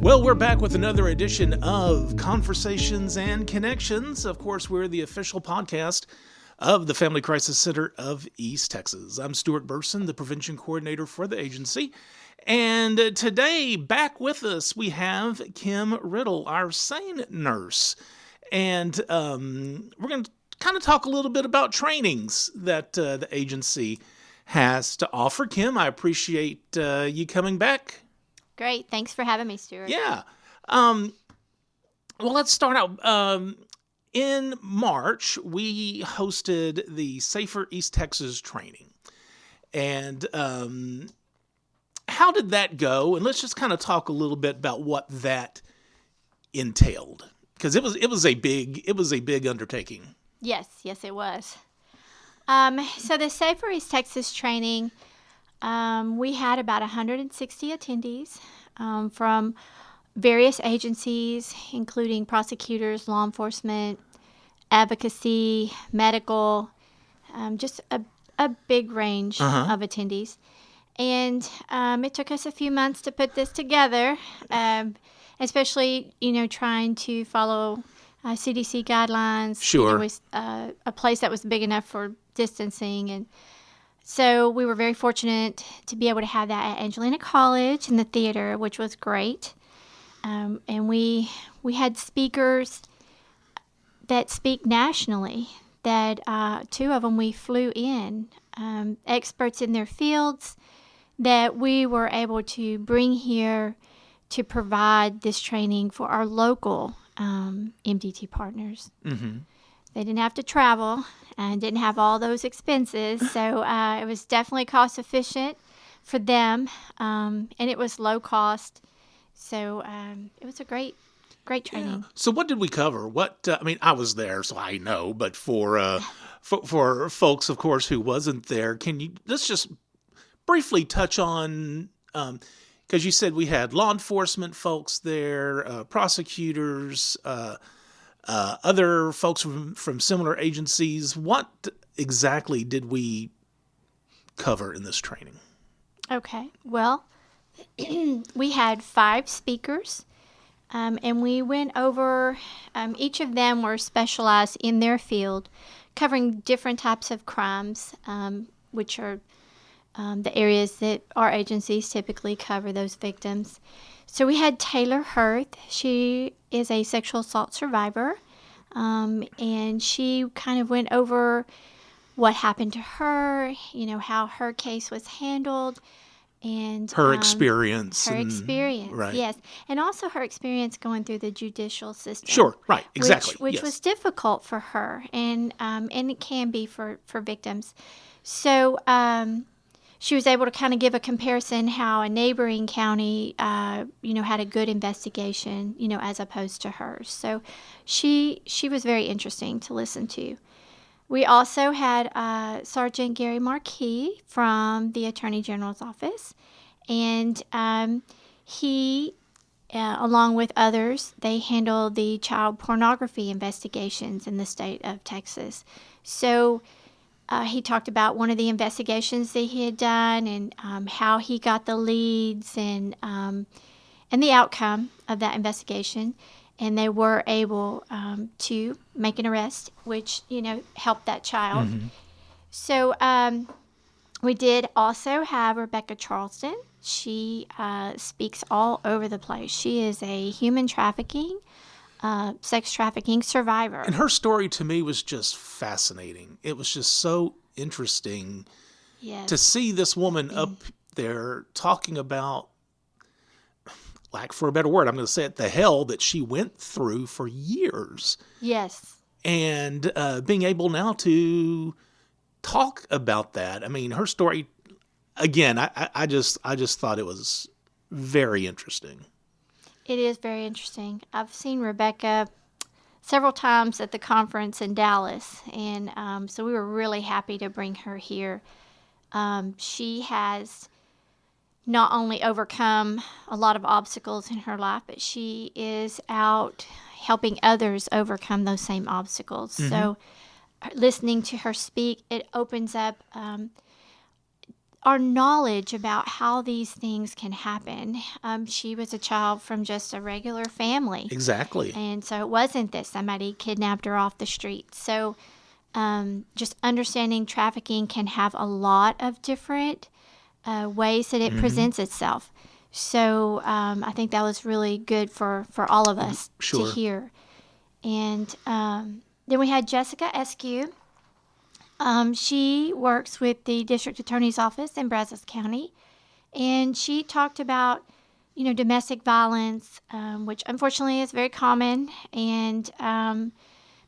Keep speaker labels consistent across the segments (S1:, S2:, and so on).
S1: Well, we're back with another edition of Conversations and Connections. Of course, we're the official podcast of the Family Crisis Center of East Texas. I'm Stuart Burson, the prevention coordinator for the agency. And today, back with us, we have Kim Riddle, our SANE nurse. And we're going to kind of talk a little bit about trainings that the agency has to offer. Kim, I appreciate you coming back.
S2: Great. Thanks for having me, Stuart.
S1: Yeah. Well, let's start out. In March, we hosted the Safer East Texas training. And how did that go? And let's just kind of talk a little bit about what that entailed, because it was a big undertaking.
S2: Yes, it was. So the Safer East Texas training, we had about 160 attendees from various agencies, including prosecutors, law enforcement, advocacy, medical, just a big range of attendees. And it took us a few months to put this together, especially, trying to follow CDC guidelines.
S1: Sure.
S2: There was a place that was big enough for distancing. And so we were very fortunate to be able to have that at Angelina College in the theater, which was great. And we had speakers that speak nationally, that two of them we flew in, experts in their fields that we were able to bring here to provide this training for our local MDT partners. Mm-hmm. They didn't have to travel and didn't have all those expenses, so it was definitely cost efficient for them, and it was low cost. So it was a great training.
S1: Yeah. So what did we cover? I was there, so I know, but for folks, of course, who wasn't there, let's just briefly touch on, because you said we had law enforcement folks there, prosecutors, other folks from similar agencies. What exactly did we cover in this training?
S2: Okay. Well, we had 5 speakers, and we went over, each of them were specialized in their field, covering different types of crimes, which are the areas that our agencies typically cover those victims. So we had Taylor Hurth. She is a sexual assault survivor, and she kind of went over what happened to her, how her case was handled, and
S1: her experience.
S2: Right. Yes, and also her experience going through the judicial system.
S1: Sure, right, exactly.
S2: Which
S1: yes.
S2: was difficult for her, and it can be for victims. So she was able to kind of give a comparison how a neighboring county, had a good investigation, as opposed to hers. So she was very interesting to listen to. We also had Sergeant Gary Marquis from the Attorney General's office, and he, along with others, they handle the child pornography investigations in the state of Texas. So he talked about one of the investigations that he had done, and how he got the leads, and the outcome of that investigation. And they were able to make an arrest, which, helped that child. Mm-hmm. So we did also have Rebecca Charleston. She speaks all over the place. She is a human trafficking, sex trafficking survivor.
S1: And her story to me was just fascinating. It was just so interesting to see this woman up there talking about, lack for a better word, I'm going to say it, the hell that she went through for years.
S2: Yes.
S1: And being able now to talk about that. I mean, her story, again, I just thought it was very interesting.
S2: It is very interesting. I've seen Rebecca several times at the conference in Dallas, and so we were really happy to bring her here. She has not only overcome a lot of obstacles in her life, but she is out helping others overcome those same obstacles. Mm-hmm. So listening to her speak, it opens up our knowledge about how these things can happen. She was a child from just a regular family.
S1: Exactly.
S2: And so it wasn't that somebody kidnapped her off the street. So just understanding trafficking can have a lot of different ways that it presents itself. So I think that was really good for all of us to hear. And then we had Jessica Eskew. She works with the District Attorney's Office in Brazos County, and she talked about, domestic violence, which unfortunately is very common, and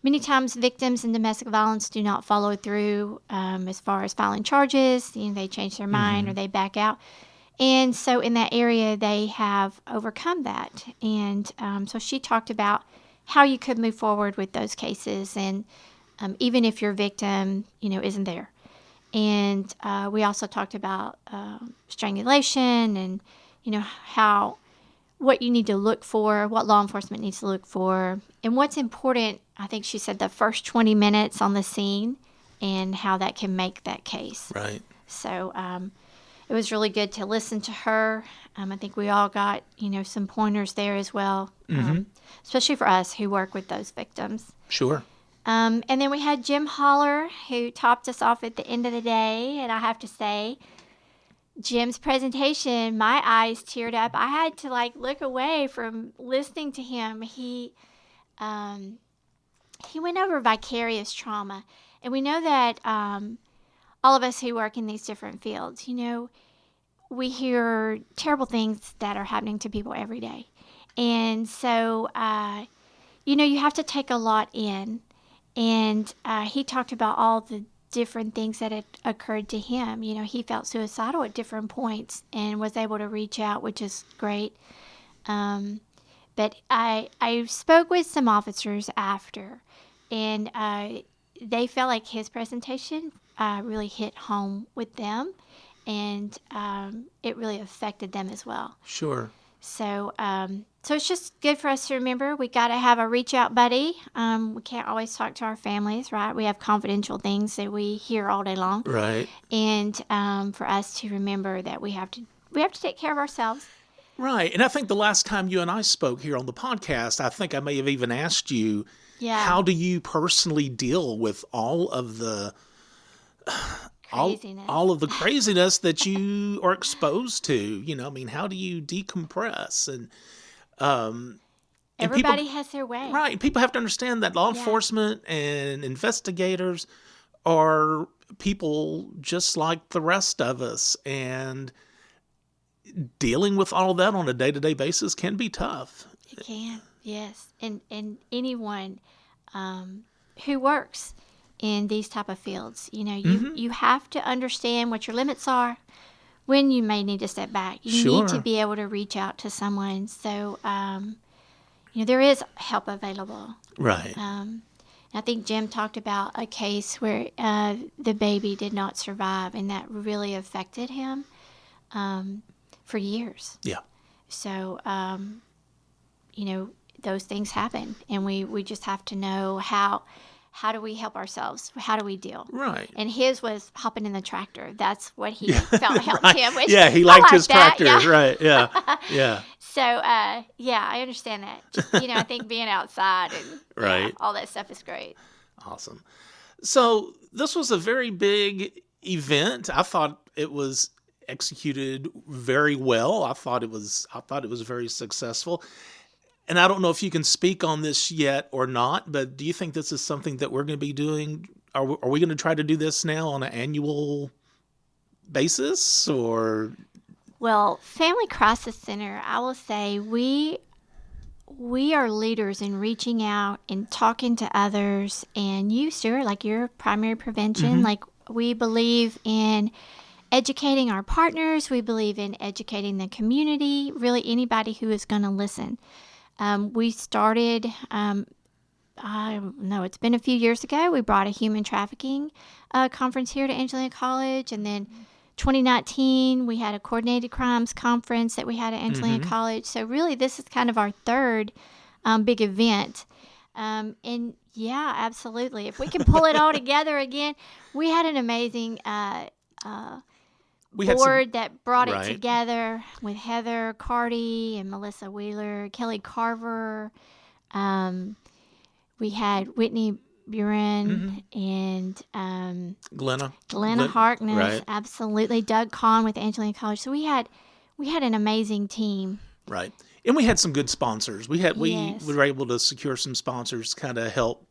S2: many times victims in domestic violence do not follow through as far as filing charges. They change their mind or they back out. And so in that area, they have overcome that. And so she talked about how you could move forward with those cases, and even if your victim, isn't there. And we also talked about strangulation and, what you need to look for, what law enforcement needs to look for, and what's important. I think she said the first 20 minutes on the scene and how that can make that case.
S1: Right.
S2: So it was really good to listen to her. I think we all got, some pointers there as well, especially for us who work with those victims.
S1: Sure.
S2: And then we had Jim Holler, who topped us off at the end of the day. And I have to say, Jim's presentation, my eyes teared up. I had to look away from listening to him. He went over vicarious trauma. And we know that all of us who work in these different fields, we hear terrible things that are happening to people every day. And so, you have to take a lot in. And he talked about all the different things that had occurred to him. He felt suicidal at different points and was able to reach out, which is great. But I spoke with some officers after, and they felt like his presentation really hit home with them, and it really affected them as well.
S1: Sure.
S2: So it's just good for us to remember we got to have a reach out buddy. We can't always talk to our families, right? We have confidential things that we hear all day long.
S1: Right.
S2: And for us to remember that we have to take care of ourselves.
S1: Right. And I think the last time you and I spoke here on the podcast, I think I may have even asked you, how do you personally deal with all of the
S2: craziness.
S1: All of the craziness that you are exposed to? How do you decompress? And
S2: everybody has their way.
S1: Right. People have to understand that law enforcement and investigators are people just like the rest of us, and dealing with all of that on a day-to-day basis can be tough.
S2: It can, yes. And anyone who works in these type of fields, you have to understand what your limits are, when you may need to step back. You need to be able to reach out to someone. So, there is help available.
S1: Right.
S2: I think Jim talked about a case where the baby did not survive, and that really affected him for years.
S1: Yeah.
S2: So, those things happen, and we just have to know how do we help ourselves? How do we deal?
S1: Right.
S2: And his was hopping in the tractor. That's what he felt helped him. Which
S1: he liked his
S2: that.
S1: tractor.
S2: Yeah.
S1: Right. Yeah. Yeah.
S2: So, I understand that. Just, I think being outside and all that stuff is great.
S1: Awesome. So this was a very big event. I thought it was executed very well. I thought it was very successful. And I don't know if you can speak on this yet or not, but do you think this is something that we're going to be doing? Are we going to try to do this now on an annual basis, or?
S2: Well, Family Crisis Center, I will say we are leaders in reaching out and talking to others. And you, Stuart, your primary prevention, we believe in educating our partners. We believe in educating the community, really anybody who is going to listen. We started, I don't know, it's been a few years ago. We brought a human trafficking conference here to Angelina College. And then 2019, we had a coordinated crimes conference that we had at Angelina College. So really, this is kind of our third big event. And absolutely. If we can pull it all together again, we had an amazing
S1: we had
S2: board that brought it
S1: right.
S2: together with Heather Carty and Melissa Wheeler, Kelly Carver. We had Whitney Buren and Glenna Harkness,
S1: right.
S2: absolutely. Doug Kahn with Angelina College. So we had an amazing team.
S1: Right. And we had some good sponsors. We
S2: Yes.
S1: were able to secure some sponsors, kind of help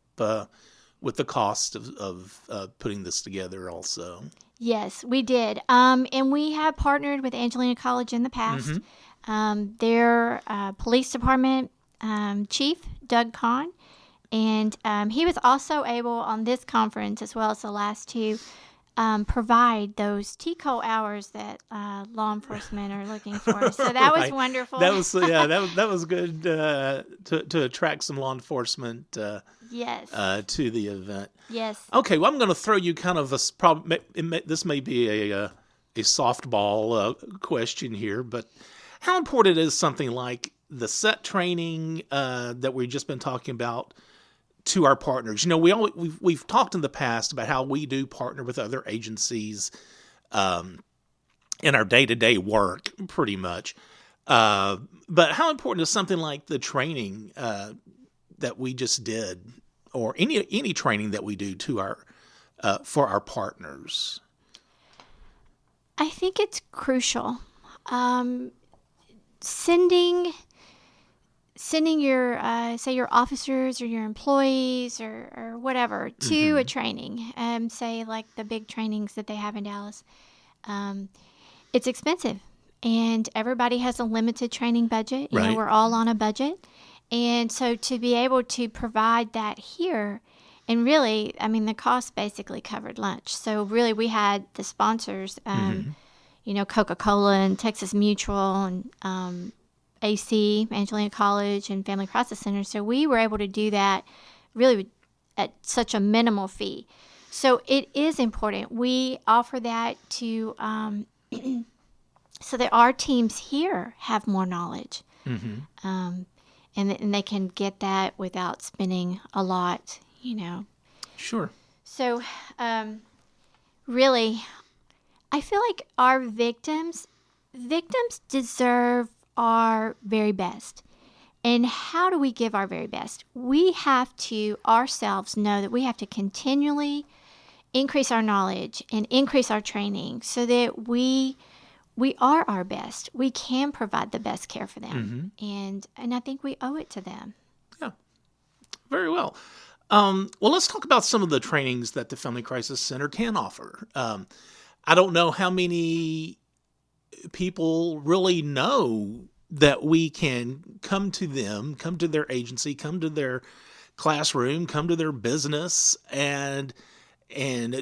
S1: with the cost of putting this together also.
S2: Yes, we did. And we have partnered with Angelina College in the past. Their police department chief, Doug Kahn, and he was also able on this conference, as well as the last two, provide those TCO hours that law enforcement are looking for. So that was wonderful.
S1: That was that was good to attract some law enforcement.
S2: Yes.
S1: To the event.
S2: Yes.
S1: Okay, well, I'm going to throw you kind of this may be a softball question here, but how important is something like the set training that we've just been talking about to our partners? You know, we've talked in the past about how we do partner with other agencies in our day-to-day work, pretty much. But how important is something like the training that we just did, or any training that we do to our for our partners?
S2: I think it's crucial. Sending your say your officers or your employees or whatever to a training, say like the big trainings that they have in Dallas, it's expensive, and everybody has a limited training budget. You know, we're all on a budget. And so to be able to provide that here, and really, I mean, the cost basically covered lunch. So really, we had the sponsors, you know, Coca-Cola and Texas Mutual and AC, Angelina College, and Family Crisis Center. So we were able to do that really at such a minimal fee. So it is important. We offer that to so that our teams here have more knowledge. And they can get that without spending a lot, you know.
S1: Sure.
S2: So, really, I feel like our victims deserve our very best. And how do we give our very best? We have to ourselves know that we have to continually increase our knowledge and increase our training so that we are our best. We can provide the best care for them. And I think we owe it to them.
S1: Yeah, very well. Well, let's talk about some of the trainings that the Family Crisis Center can offer. I don't know how many people really know that we can come to them, come to their agency, come to their classroom, come to their business, and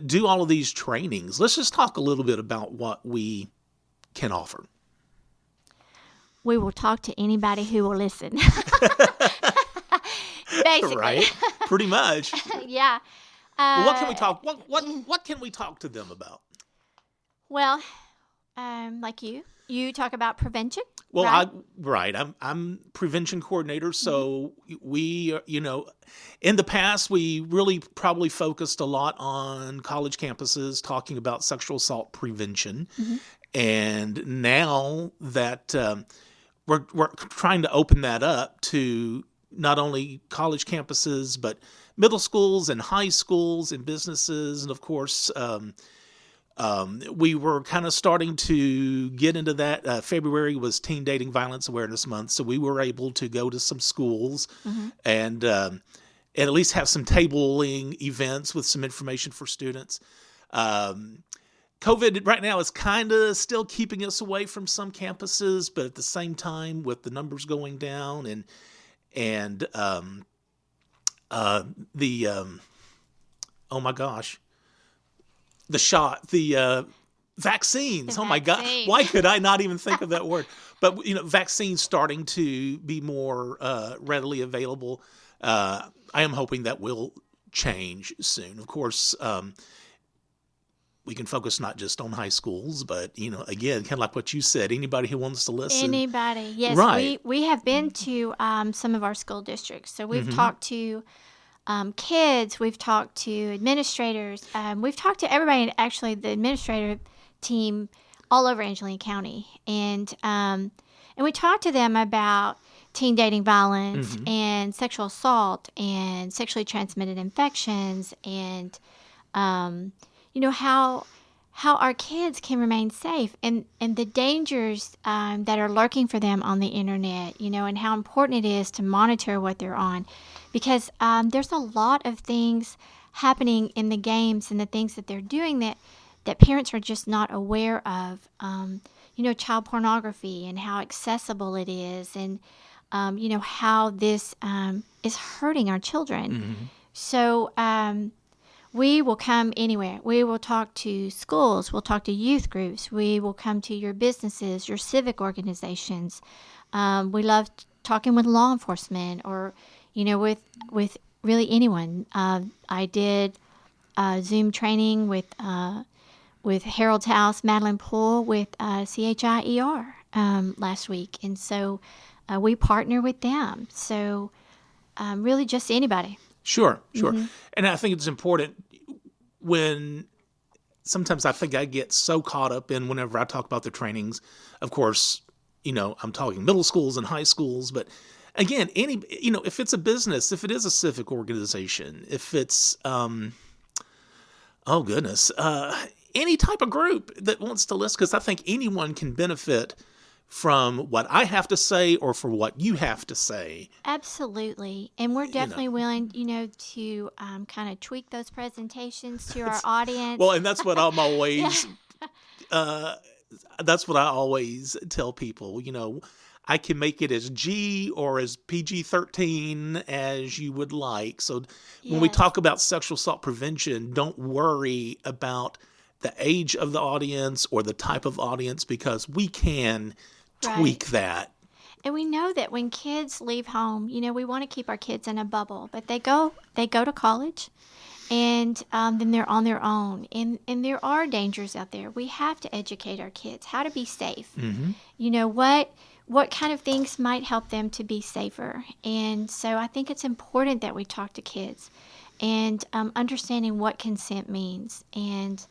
S1: do all of these trainings. Let's just talk a little bit about what we can offer.
S2: We will talk to anybody who will listen. Basically.
S1: Right? Pretty much.
S2: Yeah.
S1: Well, what can we talk? What can we talk to them about?
S2: Well, like you talk about prevention.
S1: Well,
S2: right?
S1: I'm prevention coordinator, so we, you know, in the past we really probably focused a lot on college campuses talking about sexual assault prevention. And now that we're trying to open that up to not only college campuses, but middle schools and high schools and businesses. And of course, we were kind of starting to get into that. February was Teen Dating Violence Awareness Month, so we were able to go to some schools and at least have some tabling events with some information for students. COVID right now is kind of still keeping us away from some campuses, but at the same time, with the numbers going down and oh my gosh, the vaccines. Oh my God, why could I not even think of that word? But you know, vaccines starting to be more readily available. I am hoping that will change soon. Of course. We can focus not just on high schools, but, you know, again, kind of like what you said, anybody who wants to listen.
S2: Anybody, yes.
S1: Right.
S2: We have been to some of our school districts. So we've talked to kids, we've talked to administrators, we've talked to everybody. And actually, the administrative team all over Angelina County. And we talked to them about teen dating violence and sexual assault and sexually transmitted infections and, how our kids can remain safe and the dangers that are lurking for them on the internet, and how important it is to monitor what they're on. Because there's a lot of things happening in the games and the things that they're doing that parents are just not aware of. Child pornography and how accessible it is and, how this is hurting our children. So we will come anywhere. We will talk to schools. We'll talk to youth groups. We will come to your businesses, your civic organizations. We love talking with law enforcement or, with really anyone. I did Zoom training with Harold's House, Madeline Poole, with CHIER last week. And so we partner with them. So really just anybody.
S1: Sure. And I think it's important when sometimes I think I get so caught up in whenever I talk about the trainings. Of course, I'm talking middle schools and high schools, but again, if it's a business, if it is a civic organization, if it's, any type of group that wants to listen, because I think anyone can benefit from what I have to say or for what you have to say.
S2: Absolutely. And we're definitely willing, to kind of tweak those presentations to our audience.
S1: Well, and that's what I'm always, that's what I always tell people, I can make it as G or as PG-13 as you would like. So when we talk about sexual assault prevention, don't worry about the age of the audience or the type of audience, because we can tweak that.
S2: And we know that when kids leave home, we want to keep our kids in a bubble, but they go to college and then they're on their own. And there are dangers out there. We have to educate our kids how to be safe. What kind of things might help them to be safer. And so I think it's important that we talk to kids and understanding what consent means and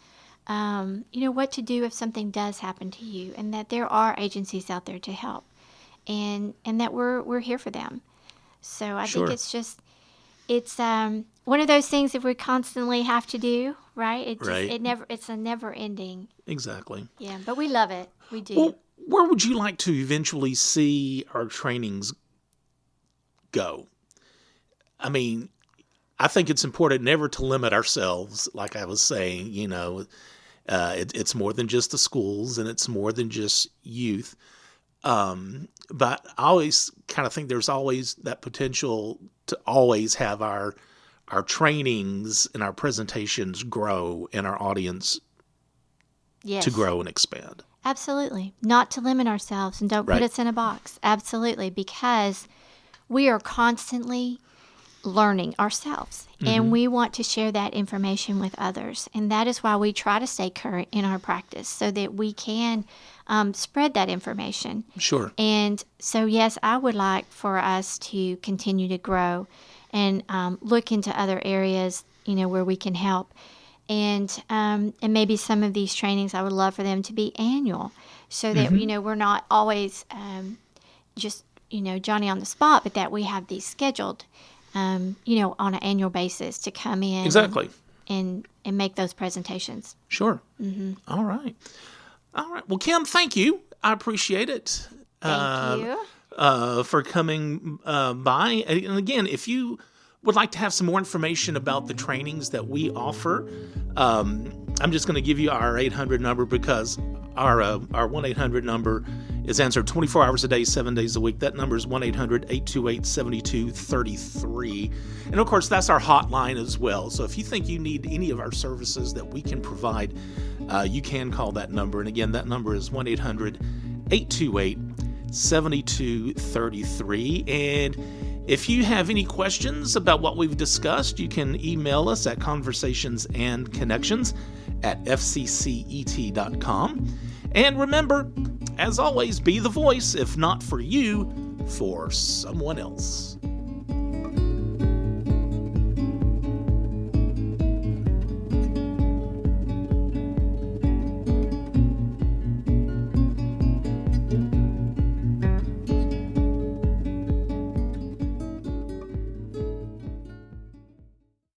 S2: what to do if something does happen to you, and that there are agencies out there to help, and that we're here for them. So I think it's one of those things that we constantly have to do, right? It's a never ending.
S1: Exactly.
S2: Yeah, but we love it. We do.
S1: Well, where would you like to eventually see our trainings go? I mean, I think it's important never to limit ourselves. Like I was saying, it's more than just the schools and it's more than just youth. But I always kind of think there's always that potential to always have our trainings and our presentations grow and our audience to grow and expand.
S2: Absolutely. Not to limit ourselves and don't put us in a box. Absolutely. Because we are constantly learning ourselves, and we want to share that information with others, and that is why we try to stay current in our practice so that we can spread that information.
S1: Sure.
S2: And so, yes, I would like for us to continue to grow and look into other areas, where we can help, and maybe some of these trainings I would love for them to be annual, so that we're not always just Johnny on the spot, but that we have these scheduled. On an annual basis to come in and make those presentations.
S1: Sure. All right. Well, Kim, thank you. I appreciate it.
S2: Thank you.
S1: For coming by. And again, if you would like to have some more information about the trainings that we offer, I'm just going to give you our 800 number, because our 1-800 number is answered 24 hours a day, 7 days a week. That number is 1-800-828-7233. And of course, that's our hotline as well. So if you think you need any of our services that we can provide, you can call that number. And again, that number is 1-800-828-7233. And if you have any questions about what we've discussed, you can email us at conversationsandconnections@fccet.com. And remember, as always, be the voice, if not for you, for someone else.